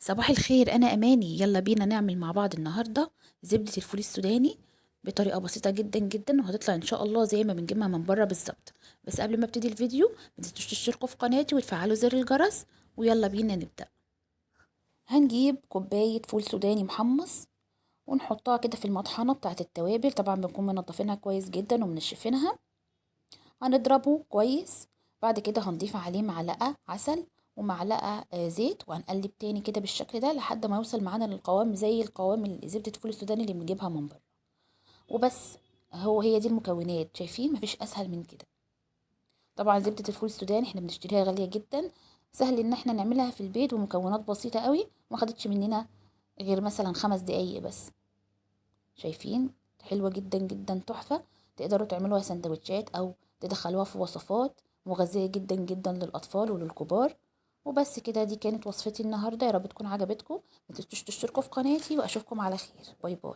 صباح الخير، انا اماني. يلا بينا نعمل مع بعض النهارده زبدة الفول السوداني بطريقة بسيطة جدا جدا، وهتطلع ان شاء الله زي ما بنجيبها من بره بالظبط. بس قبل ما ابتدي الفيديو ما تنسوش تشتركوا في قناتي وتفعلوا زر الجرس، ويلا بينا نبدأ. هنجيب كوباية فول سوداني محمص ونحطها كده في المطحنة بتاعة التوابل، طبعا بنكون منضفينها كويس جدا ومنشفينها. هنضربه كويس. بعد كده هنضيف عليه معلقة عسل ومعلقة زيت، وهنقلب تاني كده بالشكل ده لحد ما يوصل معانا للقوام زي القوام زبدة الفول السوداني اللي بنجيبها من بره. وبس. هي دي المكونات، شايفين؟ مفيش اسهل من كده. طبعا زبدة الفول السوداني احنا بنشتريها غالية جدا، سهل ان احنا نعملها في البيت ومكونات بسيطة قوي، وما خدتش مننا غير مثلا 5 دقايق بس. شايفين؟ حلوة جدا جدا، تحفة. تقدروا تعملوها سندوتشات او تدخلوها في وصفات مغذية جدا جدا للأطفال وللكبار. وبس كده، دي كانت وصفتي النهاردة، يا رب تكون عجبتكم. ما تنسوش تشتركوا في قناتي، واشوفكم على خير. باي باي.